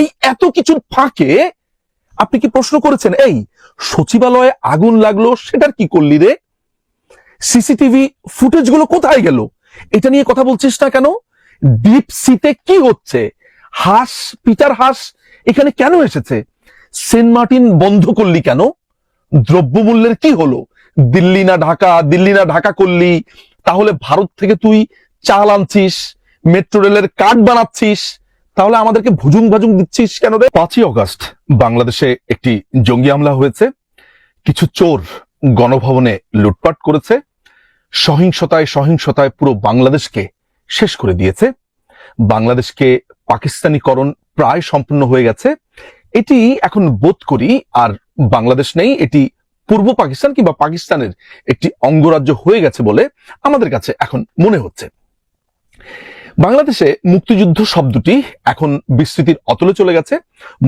এই এত কিছুর ফাঁকে আপনি কি প্রশ্ন করেছেন, এই সচিবালয়ে আগুন লাগলো সেটার কি করলি রে? সিসিটিভি ফুটেজগুলো কোথায় গেল? এটা নিয়ে কথা বলছিস না কেন? ডিপ সিতে কি হচ্ছে? পিটার হাস এখানে কেন এসেছে? সেন্ট মার্টিন বন্ধ করলি কেন? দ্রব্যমূল্যের কি হলো? দিল্লি না ঢাকা করলি, তাহলে ভারত থেকে তুই চাল আনছিস, মেট্রো রেলের কার্ড বানাচ্ছিস, তাহলে আমাদেরকে ভুজুং ভাজুং দিচ্ছিস কেন রে? 5ই অগস্ট বাংলাদেশে একটি জঙ্গি হামলা হয়েছে। কিছু চোর গণভবনে লুটপাট করেছে, সহিংসতায় পুরো বাংলাদেশকে শেষ করে দিয়েছে। বাংলাদেশকে পাকিস্তানিকরণ প্রায় সম্পূর্ণ হয়ে গেছে। এটি এখন বোধ করি আর বাংলাদেশ নেই, এটি পূর্ব পাকিস্তান কিংবা পাকিস্তানের একটি অঙ্গরাজ্য হয়ে গেছে বলে আমাদের কাছে এখন মনে হচ্ছে। বাংলাদেশে মুক্তিযুদ্ধ শব্দটি এখন বিস্মৃতির অতলে চলে গেছে।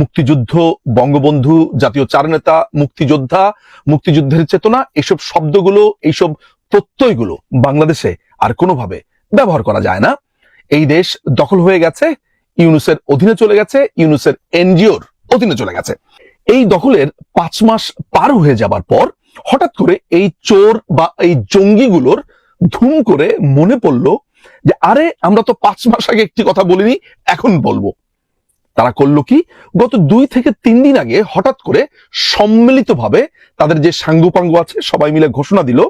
মুক্তিযুদ্ধ, বঙ্গবন্ধু, জাতীয় চারনেতা, মুক্তিযোদ্ধা, মুক্তিযুদ্ধের চেতনা, এইসব শব্দগুলো, এইসব প্রত্যয়গুলো বাংলাদেশে আর কোনোভাবে ব্যবহার করা যায় না। এই দেশ দখল হয়ে গেছে, ইউনুসের অধীনে চলে গেছে, ইউনুসের এনজিওর অধীনে চলে গেছে। এই দখলের 5 মাস পার হয়ে যাবার পর হঠাৎ করে এই চোর বা এই জঙ্গিগুলোর ধুম করে মনে পড়লো যে আরে আমরা তো 5 মাস আগে একটি কথা বলিনি, এখন বলবো। তারা করলো কি, গত 2 থেকে 3 দিন আগে হঠাৎ করে সম্মিলিতভাবে তাদের যে সাঙ্গুপাঙ্গু আছে সবাই মিলে ঘোষণা দিল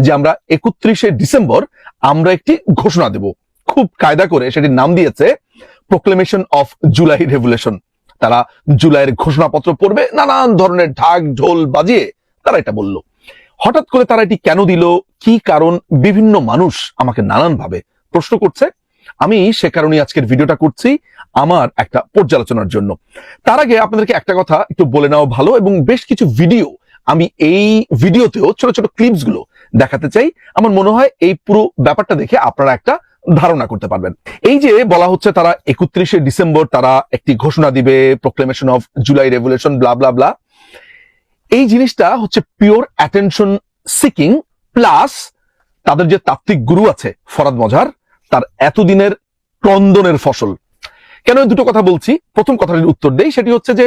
যে আমরা 31শে ডিসেম্বর আমরা একটি ঘোষণা দেব। খুব কায়দা করে সেটির নাম দিয়েছে প্রোক্লেমেশন অফ জুলাই রেভলিউশন। তারা জুলাইয়ের ঘোষণাপত্র পড়বে, নানান ধরনের ঢাক ঢোল বাজিয়ে তারা এটা বলল। হঠাৎ করে তারা এটি কেন দিল, কি কারণ, বিভিন্ন মানুষ আমাকে নানান ভাবে প্রশ্ন করছে। আমি সে কারণে আজকের ভিডিওটা করছি আমার একটা পর্যালোচনার জন্য। তার আগে আপনাদেরকে একটা কথা একটু বলে নেওয়া ভালো, এবং বেশ কিছু ভিডিও আমি এই ভিডিওতেও ছোট ছোট ক্লিপস গুলো দেখাতে চাই। আমার মনে হয় এই পুরো ব্যাপারটা দেখে আপনারা একটা ধারণা করতে পারবেন। এই যে বলা হচ্ছে তারা 31শে ডিসেম্বর তারা একটি ঘোষণা দিবে, প্রোক্লেমেশন অফ জুলাই রেভলিউশন, ব্লা ব্লা ব্লা। এই জিনিসটা হচ্ছে পিওর অ্যাটেনশন সিকিং, প্লাস তাদের যে তাত্ত্বিক গুরু আছে ফরাদ মজহার, তার এতদিনের ক্রন্দনের ফসল। কেন এই দুটো কথা বলছি? প্রথম কথাটির উত্তর দেই, সেটি হচ্ছে যে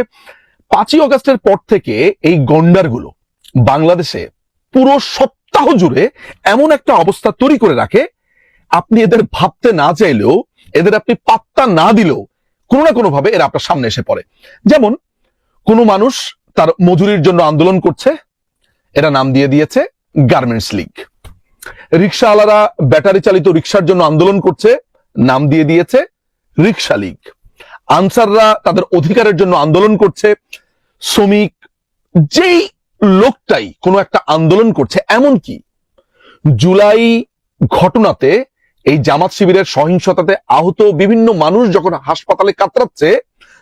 5ই অগস্টের পর থেকে এই গন্ডারগুলো বাংলাদেশে পুরো সপ্তাহ জুড়ে এমন একটা অবস্থা তৈরি করে রাখে, আপনি এদের ভাবতে না চাইলেও, এদের আপনি পাত্তা না দিলেও কোনো না কোনো ভাবে এরা আপনার সামনে এসে পড়ে। যেমন কোনো মানুষ তার মজুরির জন্য আন্দোলন করছে, এরা নাম দিয়ে দিয়েছে গার্মেন্টস লীগ। রিক্সাওয়ালারা ব্যাটারি চালিত রিক্সার জন্য আন্দোলন করছে, নাম দিয়ে দিয়েছে রিক্সা লীগ। আনসাররা তাদের অধিকারের জন্য আন্দোলন করছে, শ্রমিক, যেই লোকটাই কোনো একটা আন্দোলন করছে। এমনকি জুলাই ঘটনাতে এই জামাত শিবিরের সহিংসতাতে আহত বিভিন্ন মানুষ যখন হাসপাতালে কাতরাচ্ছে,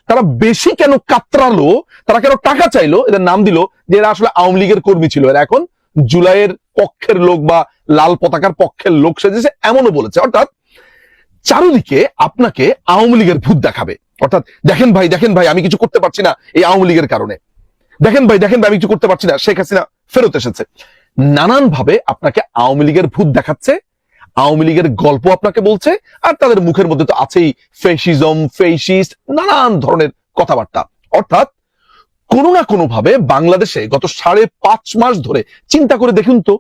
তারা বেশি কেন কাতরালো, তারা কেন টাকা চাইলো, এদের নাম দিল যে এরা আসলে আওয়ামী লীগের কর্মী ছিল, এরা এখন জুলাইয়ের পক্ষের লোক বা লাল পতাকার পক্ষের লোক সেজেছে, এমনও বলেছে। অর্থাৎ চারুদিকে আপনাকে আওয়ামী লীগের ভূত দেখাবে। অর্থাৎ দেখেন ভাই আমি কিছু করতে পারছি না এই আওয়ামী লীগের কারণে, দেখেন ভাই আমি কিছু করতে পারছি না, শেখ হাসিনা ফেরত এসেছে। নানান ভাবে আপনাকে আওয়ামী লীগের ভূত দেখাচ্ছে, আওয়ামী লীগের গল্প আপনাকে বলছে, আর তাদের মুখের মধ্যে তো আছেই ফেসিজম, ফেসিস্ট, নানান ধরনের কথাবার্তা। অর্থাৎ কোনো না কোনো ভাবে বাংলাদেশে গত 5.5 মাস ধরে চিন্তা করে দেখুন তো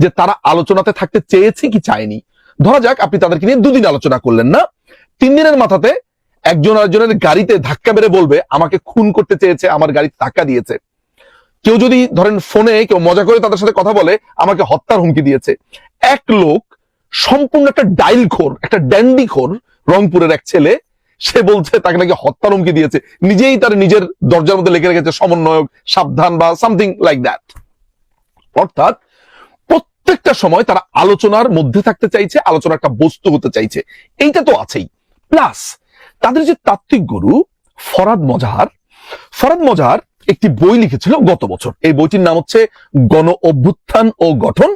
যে তারা আলোচনাতে থাকতে চেয়েছে কি চায়নি। ধরা যাক আপনি তাদেরকে নিয়ে 2 দিন আলোচনা করলেন না, 3 দিনের মাথাতে একজন আরেকজনের গাড়িতে ধাক্কা মেরে বলবে আমাকে খুন করতে চেয়েছে, আমার গাড়িতে ধাক্কা দিয়েছে। কেউ যদি ধরেন ফোনে কেউ মজা করে তাদের সাথে কথা বলে আমাকে হত্যার হুমকি দিয়েছে। এক লোক সম্পূর্ণ একটা ডাইলখোর, একটা ড্যান্ডিখোর, রংপুরের এক ছেলে, সে বলছে তাকে নাকি হত্যার হুমকি দিয়েছে, নিজেই তার নিজের দরজার মধ্যে লিখে রেখেছে সমন্বয়ক সাবধান বা সামথিং লাইক দ্যাট। অর্থাৎ প্রত্যেকটা সময় তারা আলোচনার মধ্যে থাকতে চাইছে, আলোচনার একটা বস্তু হতে চাইছে, এইটা তো আছেই। প্লাস তাদের যে তাত্ত্বিক গুরু ফরাদ মজাহার একটি বই লিখেছিল গত বছর। এই বইটির নাম হচ্ছে গণ অভ্যুত্থান ও গঠন।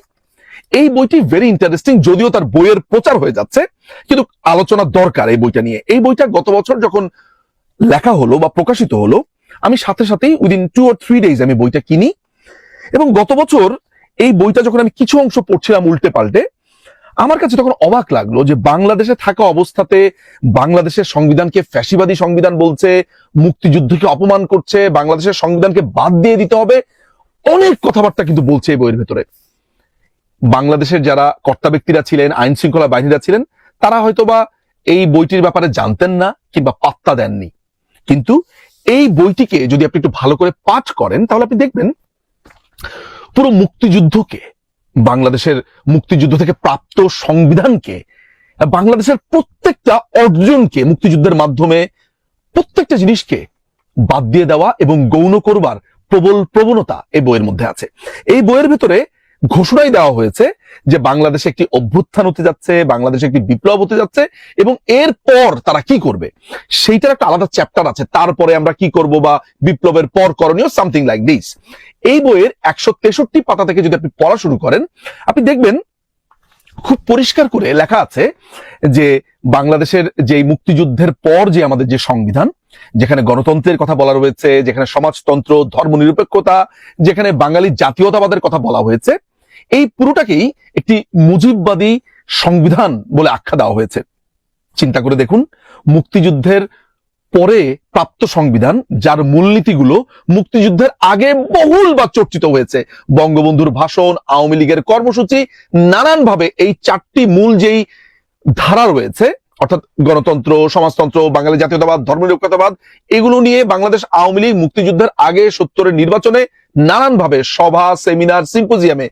এই বইটি ভেরি ইন্টারেস্টিং, যদিও তার বইয়ের প্রচার হয়ে যাচ্ছে, কিন্তু আলোচনা দরকার এই বইটা নিয়ে। এই বইটা গত বছর যখন লেখা হলো বা প্রকাশিত হলো, আমি সাথে সাথেই উইদিন 2 or 3 days আমি বইটা কিনি, এবং গত বছর এই বইটা যখন আমি কিছু অংশ পড়ছিলাম উল্টে পাল্টে, আমার কাছে তখন অবাক লাগলো যে বাংলাদেশে থাকা অবস্থাতে বাংলাদেশের সংবিধানকে ফ্যাসিবাদী সংবিধান বলছে, মুক্তিযুদ্ধকে অপমান করছে, বাংলাদেশের সংবিধানকে বাদ দিয়ে দিতে হবে, অনেক কথাবার্তা কিন্তু বলছে এই বইয়ের ভেতরে। বাংলাদেশের যারা কর্তা ব্যক্তিরা ছিলেন, আইন শৃঙ্খলা বাহিনীরা ছিলেন, তারা হয়তোবা এই বইটির ব্যাপারে জানতেন না কিংবা পাত্তা দেননি। কিন্তু এই বইটিকে যদি আপনি একটু ভালো করে পাঠ করেন তাহলে আপনি দেখবেন পুরো মুক্তিযুদ্ধকে, বাংলাদেশের মুক্তিযুদ্ধ থেকে প্রাপ্ত সংবিধানকে, বাংলাদেশের প্রত্যেকটা অর্জনকে, মুক্তিযুদ্ধের মাধ্যমে প্রত্যেকটা জিনিসকে বাদ দিয়ে দেওয়া এবং গৌণ করবার প্রবল প্রবণতা এই বইয়ের মধ্যে আছে। এই বইয়ের ভিতরে ঘোষণাই দেওয়া হয়েছে যে বাংলাদেশে একটি অভ্যুত্থান হতে যাচ্ছে, বাংলাদেশে একটি বিপ্লব হতে যাচ্ছে, এবং এরপর তারা কি করবে সেইটার একটা আলাদা চ্যাপ্টার আছে, তারপরে আমরা কি করব বা বিপ্লবের পর করণীয়, সামথিং লাইক দিস। এই বইয়ের 163 পাতা থেকে যদি আপনি পড়া শুরু করেন, আপনি দেখবেন খুব পরিষ্কার করে লেখা আছে যে বাংলাদেশের যে মুক্তিযুদ্ধের পর যে আমাদের যে সংবিধান, যেখানে গণতন্ত্রের কথা বলা রয়েছে, যেখানে সমাজতন্ত্র, ধর্মনিরপেক্ষতা, যেখানে বাঙালি জাতীয়তাবাদের কথা বলা হয়েছে, এই পুরোটাকেই একটি মুজিববাদী সংবিধান বলে আখ্যা দেওয়া হয়েছে। চিন্তা করে দেখুন, মুক্তিযুদ্ধের পরে প্রাপ্ত সংবিধান যার মূলনীতিগুলো মুক্তিযুদ্ধের আগে বহুল বা চর্চিত হয়েছে, বঙ্গবন্ধুর ভাষণ, আওয়ামী লীগের কর্মসূচি, নানানভাবে এই চারটি মূল যেই ধারা রয়েছে, অর্থাৎ গণতন্ত্র, সমাজতন্ত্র, বাঙালি জাতীয়তাবাদ, ধর্মনিরপেক্ষতাবাদ, এগুলো নিয়ে বাংলাদেশ আওয়ামী লীগ মুক্তিযুদ্ধের আগে 70-এর নির্বাচনে নানানভাবে সভা, সেমিনার, সিম্পোজিয়ামে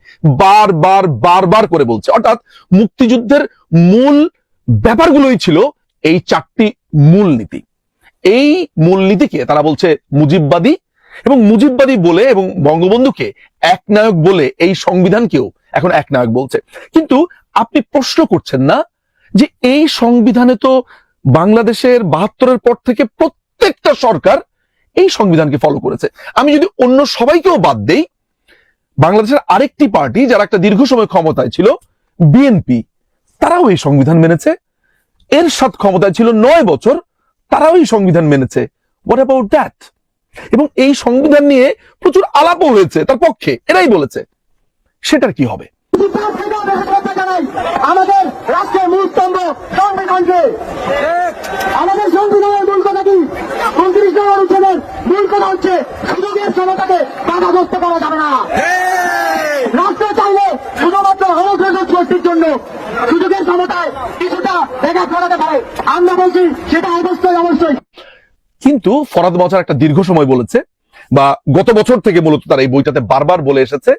বারবার করে বলছে। অর্থাৎ মুক্তিযুদ্ধের মূল ব্যাপারগুলোই ছিল এই চারটি মূল নীতি। এই মূলনীতিকে তারা বলছে মুজিববাদী, এবং মুজিববাদী বলে এবং বঙ্গবন্ধুকে একনায়ক বলে এই সংবিধানকেও এখন একনায়ক বলছে। কিন্তু আপনি প্রশ্ন করছেন না যে এই সংবিধানে তো বাংলাদেশের 72-এর পর থেকে প্রত্যেকটা সরকার এই সংবিধানকে ফলো করেছে। আমি যদি অন্য সবাইকেও বাদ দেই, বাংলাদেশের আরেকটি পার্টি যারা একটা দীর্ঘ সময় ক্ষমতায় ছিল, বিএনপি, তারাও এই সংবিধান মেনেছে। এরশাদ ক্ষমতায় ছিল 9 বছর, তারাও এই সংবিধান মেনেছে। What about that? এবং এই সংবিধান নিয়ে প্রচুর আলাপও হয়েছে তার পক্ষে, এরাই বলেছে। সেটার কি হবে? আমাদের রাষ্ট্রের মূল স্তম্ভ সংবিধানকে, আমাদের সংবিধানের মূল কথা কি? 29 নম্বর অনুচ্ছেদের মূল কথা হচ্ছে সুযোগের সমতাকে বাধাগ্রস্ত করা যাবে না। রাষ্ট্র চাইলে শুধুমাত্র অনুগ্রহ সৃষ্টির জন্য সুযোগের সমতায় কিছুটা দেখা করাতে পারে, আমরা বলছি সেটা অবশ্যই। কিন্তু ফরাদ মজার একটা দীর্ঘ সময় বলেছে, বা গত বছর থেকে মূলত তারা এই বইটাতে বারবার বলে এসেছে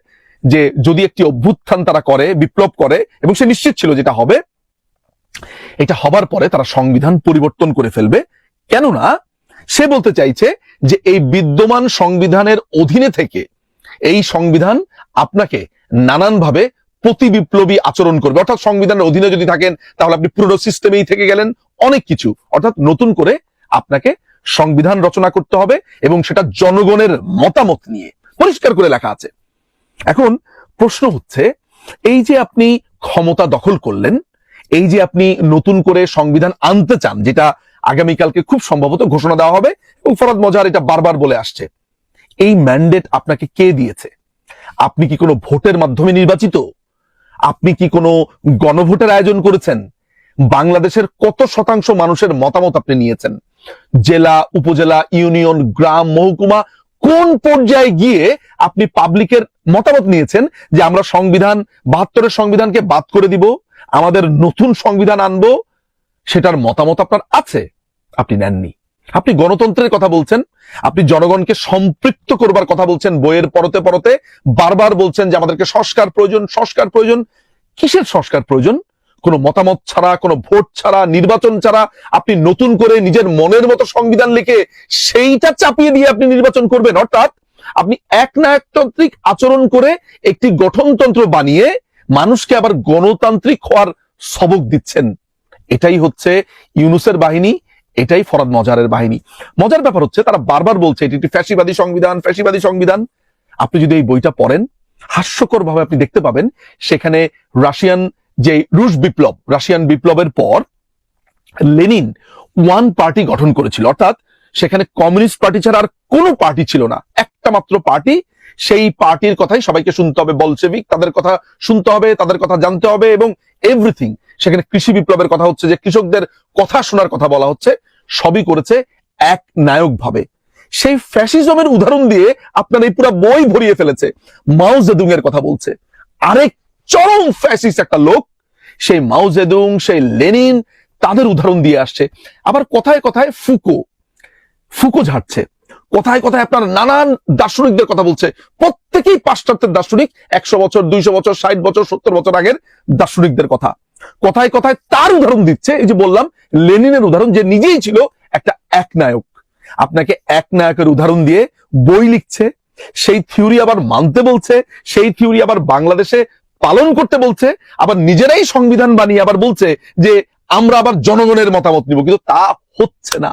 যে যদি একটি অভ্যুত্থান তারা করে, বিপ্লব করে, এবং সে নিশ্চিত ছিল যেটা হবে, এটা হবার পরে তারা সংবিধান পরিবর্তন করে ফেলবে। কেননা সে বলতে চাইছে যে এই বিদ্যমান সংবিধানের অধীনে থেকে এই সংবিধান আপনাকে নানানভাবে প্রতি বিপ্লবী আচরণ করবে। অর্থাৎ সংবিধানের অধীনে যদি থাকেন তাহলে আপনি পুরো সিস্টেমেই থেকে গেলেন, অনেক কিছু। অর্থাৎ নতুন করে আপনাকে সংবিধান রচনা করতে হবে, এবং সেটা জনগণের মতামত নিয়ে পরিষ্কার করে লেখা আছে। এখন প্রশ্ন হচ্ছে, এই যে আপনি ক্ষমতা দখল করলেন, এই যে আপনি নতুন করে সংবিধান আনতে চান, যেটা আগামীকালকে খুব সম্ভবত ঘোষণা দেওয়া হবে, এবং ফরাদ মজার এটা বারবার বলে আসছে, এই ম্যান্ডেট আপনাকে কে দিয়েছে? আপনি কি কোনো ভোটের মাধ্যমে নির্বাচিত? আপনি কি কোনো গণভোটের আয়োজন করেছেন? বাংলাদেশের কত শতাংশ মানুষের মতামত আপনি নিয়েছেন? জেলা, উপজেলা, ইউনিয়ন, গ্রাম, মহকুমা, কোন পর্যায়ে গিয়ে আপনি পাবলিকের মতামত নিয়েছেন যে আমরা সংবিধান, 72-এর সংবিধানকে বাদ করে দিব, আমাদের নতুন সংবিধান আনবো? সেটার মতামত আপনার আছে? আপনি নেননি। আপনি গণতন্ত্রের কথা বলছেন, আপনি জনগণকে সম্পৃক্ত করবার কথা বলছেন, বইয়ের পরতে পরতে বারবার বলছেন যে আমাদেরকে সংস্কার প্রয়োজন। কিসের সংস্কার প্রয়োজন? কোনো মতামত ছাড়া, কোনো ভোট ছাড়া, নির্বাচন ছাড়া আপনি নতুন করে নিজের মনের মতো সংবিধান লিখে সেইটা চাপিয়ে দিয়ে আপনি নির্বাচন করবেন। অর্থাৎ আপনি একনায়কতান্ত্রিক আচরণ করে একটি গঠনতন্ত্র বানিয়ে মানুষকে আবার গণতান্ত্রিক হওয়ার সবক দিচ্ছেন। এটাই হচ্ছে ইউনূসের বাহিনী, এটাই ফরাদ মজারের বাহিনী। মজার ব্যাপার হচ্ছে তারা বারবার বলছে এটি একটি ফ্যাসিবাদী সংবিধান। আপনি যদি এই বইটা পড়েন, হাস্যকর ভাবে আপনি দেখতে পাবেন সেখানে রাশিয়ান বিপ্লবের পর লেনিন ওয়ান পার্টি গঠন করেছিল। অর্থাৎ সেখানে কমিউনিস্ট পার্টি ছাড়া আর কোনো পার্টি ছিল না, একটা মাত্র পার্টি। সেই পার্টির কথাই সবাইকে শুনতে হবে, বলশেভিক, তাদের কথা শুনতে হবে, তাদের কথা জানতে হবে এবং এভরিথিং। সেখানে কৃষি বিপ্লবের কথা হচ্ছে, যে কৃষকদের কথা শোনার কথা বলা হচ্ছে, সবই করেছে এক নায়ক ভাবে। সেই ফ্যাসিজমের উদাহরণ দিয়ে আপনার এই পুরো বই ভরিয়ে ফেলেছে। মাও জেদুং এর কথা বলছে, আরেক চরম ফ্যাসিস্ট একটা লোক। সেই মাও জেদুং, সেই লেনিন, তাদের উদাহরণ দিয়ে আসছে। আবার কথায় কথায় ফুকো ঝাড়ছে, কথায় কথায় আপনার নানান দার্শনিকদের কথা বলছে। প্রত্যেকেই পাশ্চাত্যের দার্শনিক, 100 বছর, 200 বছর, 60 বছর, 70 বছর আগের দার্শনিকদের কথা। কথায় কথায় তার উদাহরণ দিচ্ছে। এই যে বললাম লেনিনের উদাহরণ, যে নিজেই ছিল একটা এক নায়ক। আপনাকে এক নায়কের উদাহরণ দিয়ে বই লিখছে, সেই থিওরি আবার মানতে বলছে, সেই থিওরি আবার বাংলাদেশে পালন করতে বলছে, আবার নিজেরাই সংবিধান বানিয়ে আবার বলছে যে আমরা আবার জনগণের মতামত নিব। কিন্তু তা হচ্ছে না।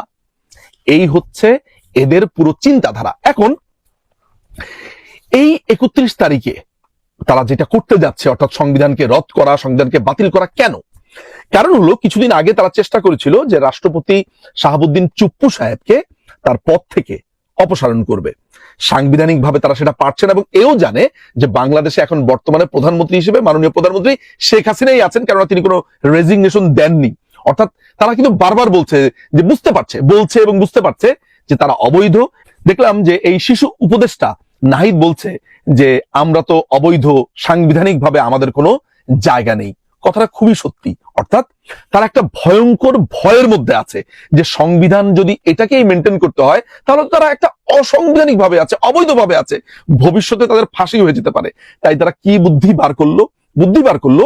এই হচ্ছে এদের পুরো চিন্তাধারা। এখন এই 31 তারিখে তারা যেটা করতে যাচ্ছে, অর্থাৎ সংবিধানকে রদ করা, সংবিধানকে বাতিল করা, কেন? কারণ হলো, কিছুদিন আগে তারা চেষ্টা করেছিল যে রাষ্ট্রপতি শাহাবুদ্দিন চুপ্পু সাহেবকে তার পদ থেকে অপসারণ করবে। সাংবিধানিক ভাবে তারা সেটা পারছে না এবং এও জানে যে বাংলাদেশে এখন বর্তমানে প্রধানমন্ত্রী হিসেবে মাননীয় প্রধানমন্ত্রী শেখ হাসিনাই আছেন, কেননা তিনি কোনো রেজিগনেশন দেননি। অর্থাৎ তারা কিন্তু বারবার বলছে যে বলছে এবং বুঝতে পারছে যে তারা অবৈধ। দেখলাম যে এই শিশু উপদেষ্টা নাহিদ বলছে যে আমরা তো অবৈধ, সাংবিধানিক ভাবে আমাদের কোনো জায়গা নেই। কথাটা খুবই সত্যি। অর্থাৎ তারা একটা ভয়ঙ্কর ভয়ের মধ্যে আছে যে সংবিধান যদি এটাকেই মেনটেন করতে হয়, তাহলে তারা একটা অসাংবিধানিক ভাবে আছে, অবৈধ ভাবে আছে, ভবিষ্যতে তাদের ফাঁসি হয়ে যেতে পারে। তাই তারা কি বুদ্ধি বার করলো,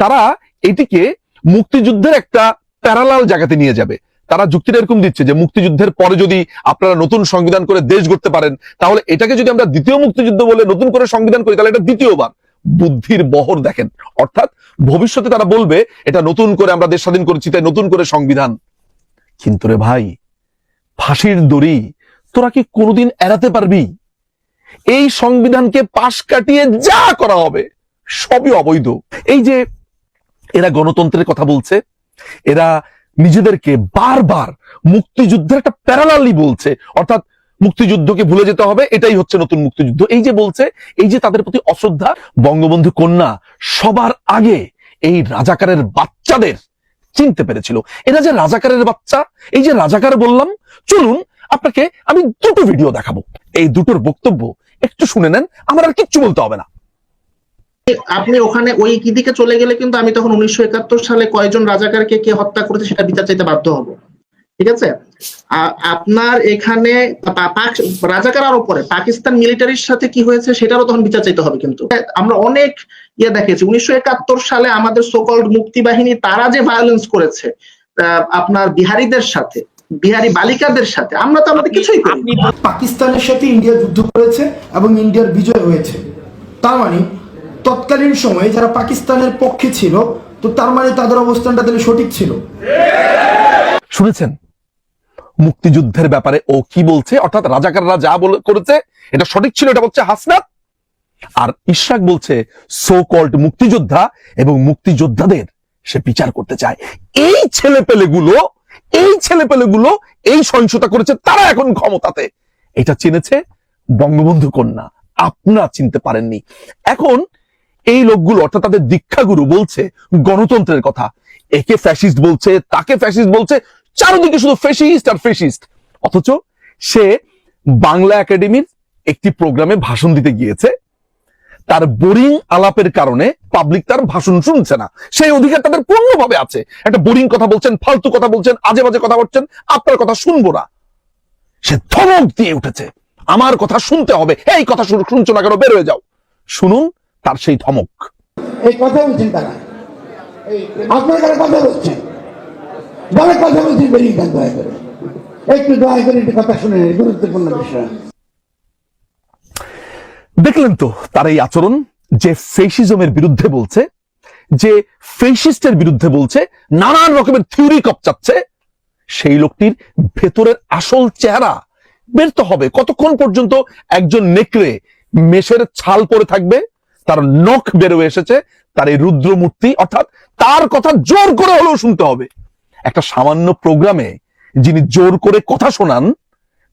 তারা এটিকে মুক্তিযুদ্ধের একটা প্যারালাল জায়গাতে নিয়ে যাবে। তারা যুক্তিটা এরকম দিচ্ছে যে মুক্তিযুদ্ধের পরে যদি আপনারা নতুন সংবিধান করে দেশ গড়তে পারেন, তাহলে এটাকে যদি আমরা দ্বিতীয় মুক্তিযুদ্ধ বলে নতুন করে সংবিধান করি, তাহলে এটা দ্বিতীয়বার। বুদ্ধির বহর দেখেন। অর্থাৎ ভবিষ্যতে তারা বলবে এটা নতুন করে আমরা দেশ স্বাধীন করেছি, তাই নতুন করে সংবিধান। কিন্তু রে ভাই, ফাঁসির দড়ি তোরা কি কোনোদিন এড়াতে পারবি? এই সংবিধানকে পাশ কাটিয়ে যা করা হবে সবই অবৈধ। এই যে এরা গণতন্ত্রের কথা বলছে, এরা নিজেদেরকে বারবার মুক্তিযুদ্ধের একটা প্যারালালি বলছে, অর্থাৎ মুক্তিযুদ্ধকে ভুলে যেতে হবে, এটাই হচ্ছে নতুন মুক্তিযুদ্ধ। এই যে বলছে, এই যে তাদের প্রতি অশ্রদ্ধা। বঙ্গবন্ধু কন্যা সবার আগে এই রাজাকারের বাচ্চাদের চিনতে পেরেছিল। এরা যে রাজাকারের বাচ্চা, এই যে রাজাকার বললাম, চলুন আপনাকে আমি দুটো ভিডিও দেখাবো। এই দুটোর বক্তব্য একটু শুনে নেন, আমার আর কিচ্ছু বলতে হবে না। আপনি ওখানে ওই কি দিকে চলে গেলে কিন্তু আমি তখন 1971 সালে কয়জন রাজাকারকে কে হত্যা করেছে সেটা বিচার চাইতে বাধ্য হব। ঠিক আছে, আপনার এখানে রাজাকার আরো পরে পাকিস্তান মিলিটারির সাথে কি হয়েছে সেটারও তখন বিচার চাইতে হবে। কিন্তু আমরা অনেক দেখেছি 1971 সালে আমাদের সোকল্ড মুক্তি বাহিনী তারা যে ভায়োলেন্স করেছে আপনার বিহারীদের সাথে, বিহারি বালিকাদের সাথে, আমরা তো আমাদের কিছুই করিনি। পাকিস্তানের সাথে ইন্ডিয়া যুদ্ধ করেছে এবং ইন্ডিয়ার বিজয় হয়েছে, তার মানে তৎকালীন সময়ে যারা পাকিস্তানের পক্ষে ছিল, তো তার মানে তাদের অবস্থানটা তাহলে সঠিক ছিল। শুনেছেন মুক্তিযুদ্ধের ব্যাপারে ও কি বলছে? অর্থাৎ রাজাকাররা যা করেছে এটা সঠিক ছিল, এটা বলছে হাসনাত। আর ইশরাক বলছে সো কল্ড মুক্তিযোদ্ধা এবং মুক্তিযোদ্ধাদের সে বিচার করতে চায়। এই ছেলেপেলেগুলো এই সহিংসতা করেছে, তারা এখন ক্ষমতাতে। এটা চিনেছে বঙ্গবন্ধু কন্যা, আপনারা চিনতে পারেননি। এখন এই লোকগুলো, অর্থাৎ তাদের দীক্ষাগুরু বলছে গণতন্ত্রের কথা, একে ফ্যাসিস্ট বলছে, তাকে ফ্যাসিস্ট বলছে, চারদিকে শুধু ফ্যাসিস্ট আর ফ্যাসিস্ট। অথচ সে বাংলা একাডেমির একটি প্রোগ্রামে ভাষণ দিতে গিয়েছে, তার বোরিং আলাপের কারণে পাবলিক তার ভাষণ শুনছে না। সেই অধিকার তাদের পূর্ণভাবে আছে। একটা বোরিং কথা বলছেন, ফালতু কথা বলছেন, আজে বাজে কথা বলছেন, আপনার কথা শুনবো না। সে ধমক দিয়ে উঠেছে, আমার কথা শুনতে হবে, এই কথা শুনছো না কেন, বের হয়ে যাও। শুনুন তার সেই ধমক। এই কথা বলছেন তারা, আপনার কারা কথা বলছেন, যারা কথা বলছেন বেরিয়ে যান, দয়া করে একটু দয়া করে একটু কথা শুনে, গুরুত্বপূর্ণ বিষয়। দেখলেন তো তার এই আচরণ, যে ফেসিজমের বিরুদ্ধে বলছে, যে ফেসিস্টের বিরুদ্ধে বলছে, নানান রকমের থিওরি কপচাচ্ছে, সেই লোকটির ভেতরের আসল চেহারা বেরতে হবে। কতক্ষণ পর্যন্ত একজন নেকড়ে মেষের ছাল পরে থাকবে? তার নখ বেরোয় এসেছে, তার এই রুদ্রমূর্তি, অর্থাৎ তার কথা জোর করে হলেও শুনতে হবে। একটা সামান্য প্রোগ্রামে যিনি জোর করে কথা শোনান,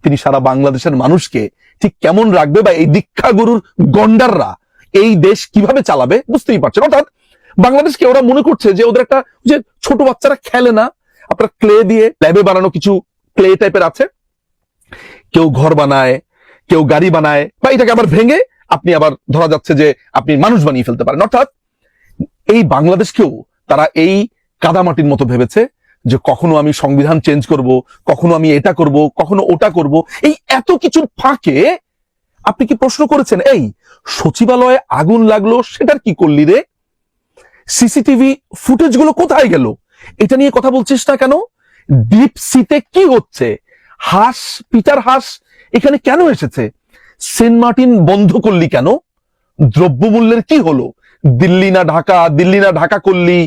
তিনি সারা বাংলাদেশের মানুষকে ঠিক কেমন রাখবে, বা এই দীক্ষাগুরুর গন্ডাররা এই দেশ কিভাবে চালাবে বুঝতেই পারছেন। অর্থাৎ বাংলাদেশকে ওরা মনে করছে যে ওদের একটা, যে ছোট বাচ্চারা খেলে না আপনার ক্লে দিয়ে, ল্যাবে বানানো কিছু ক্লে টাইপের আছে, কেউ ঘর বানায়, কেউ গাড়ি বানায়, বা এটাকে আবার ভেঙে আপনি আবার ধরা যাচ্ছে যে আপনি মানুষ বানিয়ে ফেলতে পারেন। অর্থাৎ এই বাংলাদেশকেও তারা এই কাদামাটির মতো ভেবেছে যে কখনো আমি সংবিধান চেঞ্জ করব, কখনো আমি এটা করব, কখনো ওটা করব। এই এত কিছুর ফাঁকে আপনি কি প্রশ্ন করেছেন, এই সচিবালয়ে আগুন লাগলো সেটার কি করলি রে? সিসিটিভি ফুটেজ গুলো কোথায় গেল? এটা নিয়ে কথা বলছিস না কেন? ডিপ সিতে কি হচ্ছে? হাঁস, পিটার হাঁস এখানে কেন এসেছে? সেন্ট মার্টিন বন্ধ করলি কেন? দ্রব্যমূল্যের কি হলো? দিল্লি না ঢাকা, দিল্লি না ঢাকা করলি,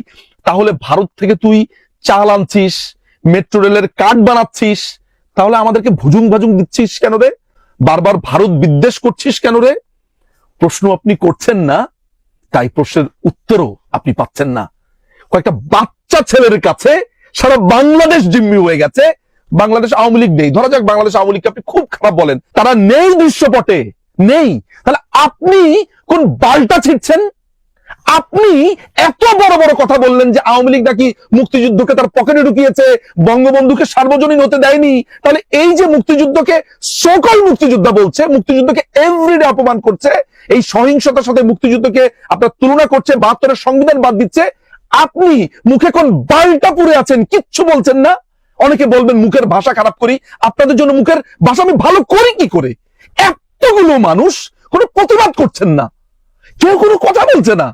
তাহলে ভারত থেকে তুই চাল আনছিস, মেট্রো রেলের কার্ড বানাচ্ছিস, তাহলে আমাদেরকে ভুজুং ভাজুং দিচ্ছিস কেন রে? বারবার ভারত বিদ্বেষ করছিস কেন রে? প্রশ্ন আপনি করছেন না, তাই প্রশ্নের উত্তরও আপনি পাচ্ছেন না। কয়েকটা বাচ্চা ছেলের কাছে সারা বাংলাদেশ জিম্মি হয়ে গেছে। বাংলাদেশ আওয়ামী লীগ নেই, ধরা যাক বাংলাদেশ আওয়ামী লীগকে আপনি খুব খারাপ বলেন, তারা নেই দৃশ্যপটে, নেই, তাহলে আপনি কোন বালটা ছিটছেন? আপনি এত বড় বড় কথা বললেন যে আওয়ামী লীগ নাকি মুক্তিযুদ্ধকে তার পকেটে ঢুকিয়েছে, বঙ্গবন্ধুকে সার্বজনীন হতে দেয়নি। তাহলে এই যে মুক্তিযুদ্ধকে সকল মুক্তিযোদ্ধা বলছে, মুক্তিযুদ্ধকে এভরিডে অপমান করছে, এই সহিংসতার সাথে মুক্তিযুদ্ধকে আপনার তুলনা করছে, ৭২-এর সংবিধান বাদ দিচ্ছে, আপনি মুখে কোন বালটা পুড়ে আছেন, কিচ্ছু বলছেন না। অনেকে বলবেন মুখের ভাষা খারাপ করি, আপনাদের জন্য মুখের ভাষা আমি ভালো করি কি করে? এতগুলো মানুষ কোনো প্রতিবাদ করছেন না, কেউ কোনো কথা বলছে না।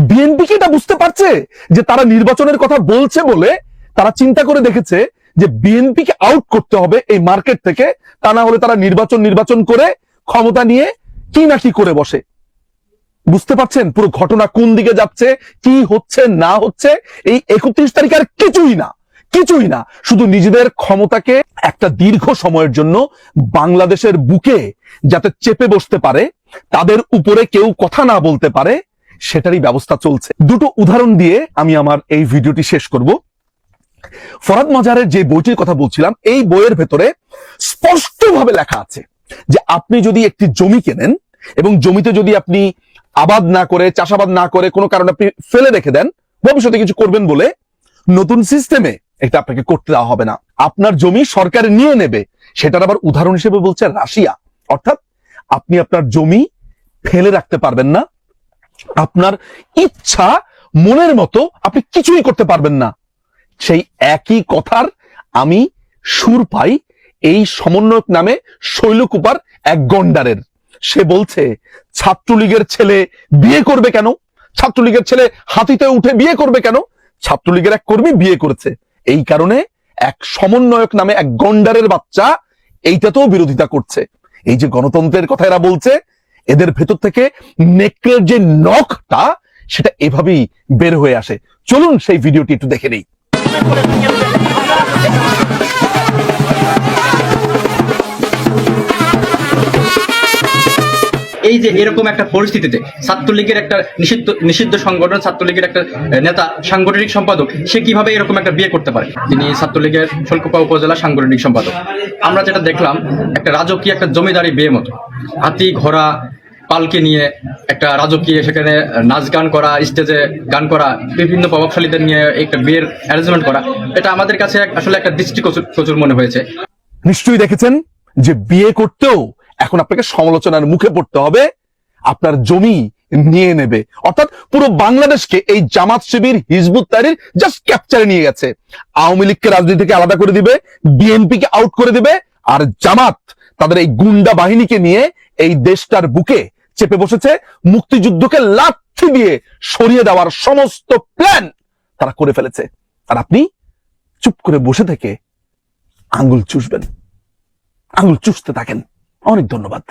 বিএনপি কি এটা বুঝতে পারছে যে তারা নির্বাচনের কথা বলছে বলে তারা চিন্তা করে দেখেছে যে বিএনপিকে আউট করতে হবে এই মার্কেট থেকে, তা না হলে তারা নির্বাচন করে ক্ষমতা নিয়ে কি না কি করে বসে? বুঝতে পারছেন পুরো ঘটনা কোন দিকে যাচ্ছে, কি হচ্ছে না হচ্ছে? এই ৩১ তারিখ আর কিছুই না, শুধু নিজেদের ক্ষমতাকে একটা দীর্ঘ সময়ের জন্য বাংলাদেশের বুকে যাতে চেপে বসতে পারে, তাদের উপরে কেউ কথা না বলতে পারে, সেটারই ব্যবস্থা চলছে। দুটো উদাহরণ দিয়ে আমি আমার এই ভিডিওটি শেষ করব। ফরহাদ মাজারের যে বইটির কথা বলছিলাম, এই বইয়ের ভেতরে স্পষ্টভাবে লেখা আছে যে আপনি যদি একটি জমি কেনেন এবং জমিতে যদি আপনি আবাদ না করে, চাষাবাদ না করে, কোনো কারণে আপনি ফেলে রেখে দেন, ভবিষ্যতে কিছু করবেন বলে, নতুন সিস্টেমে এটা আপনাকে করতে দেওয়া হবে না, আপনার জমি সরকার নিয়ে নেবে। সেটার আবার উদাহরণ হিসেবে বলছে রাশিয়া। অর্থাৎ আপনি আপনার জমি ফেলে রাখতে পারবেন না, আপনার ইচ্ছা মনের মতো আপনি কিছুই করতে পারবেন না। সেই একই কথার আমি সুর পাই এই সমন্বয়ক নামে শৈলকুপার এক গন্ডারের। সে বলছে ছাত্রলীগের ছেলে বিয়ে করবে কেন? ছাত্রলীগের ছেলে হাতিতে উঠে বিয়ে করবে কেন? ছাত্রলীগের এক কর্মী বিয়ে করেছে, এই কারণে এক সমন্বয়ক নামে এক গন্ডারের বাচ্চা এইটাতেও বিরোধিতা করছে। এই যে গণতন্ত্রের কথা এরা বলছে, এদের ভেতর থেকে নেকড়ের যে নখটা সেটা এভাবেই বের হয়ে আসে। চলুন সেই ভিডিওটি একটু দেখে নেই। এই যে এরকম একটা পরিস্থিতিতে ছাত্রলীগের একটা নিষিদ্ধ সংগঠন, ছাত্রলীগের একটা নেতা, সাংগঠনিক সম্পাদক, সে কিভাবে এরকম একটা বিয়ে করতে পারে? তিনি ছাত্রলীগের শৈলকুপা উপজেলা সাংগঠনিক সম্পাদক। আমরা যেটা দেখলাম, একটা রাজকীয় একটা জমিদারি বিয়ে মতো, হাতি ঘোড়া পালকে নিয়ে একটা রাজকীয় সেখানে নাচ গান করা, স্টেজে গান করা, বিভিন্ন প্রভাবশালীদের নিয়ে একটা বিয়ের অ্যারেঞ্জমেন্ট করা, এটা আমাদের কাছে আসলে একটা দৃষ্টিগোচর মনে হয়েছে। নিশ্চয়ই দেখেছেন যে বিয়ে করতেও এখন আপনাকে সমালোচনার মুখে পড়তে হবে, আপনার জমি নিয়ে নেবে। অর্থাৎ পুরো বাংলাদেশকে এই Jamaat Shibir, Hizb ut Tahrir just ক্যাপচারে নিয়ে গেছে। আওয়ামী লীগকে রাজনীতি থেকে আলাদা করে দিবে, বিএনপিকে আউট করে দিবে, আর জামাত তাদের এই গুন্ডা বাহিনীকে নিয়ে এই দেশটার বুকে চেপে বসেছে। মুক্তিযুদ্ধকে লাথি দিয়ে সরিয়ে দেওয়ার সমস্ত প্ল্যান তারা করে ফেলেছে, আর আপনি চুপ করে বসে থেকে আঙ্গুল চুষবেন, আঙ্গুল চুষতে থাকেন। অনেক ধন্যবাদ।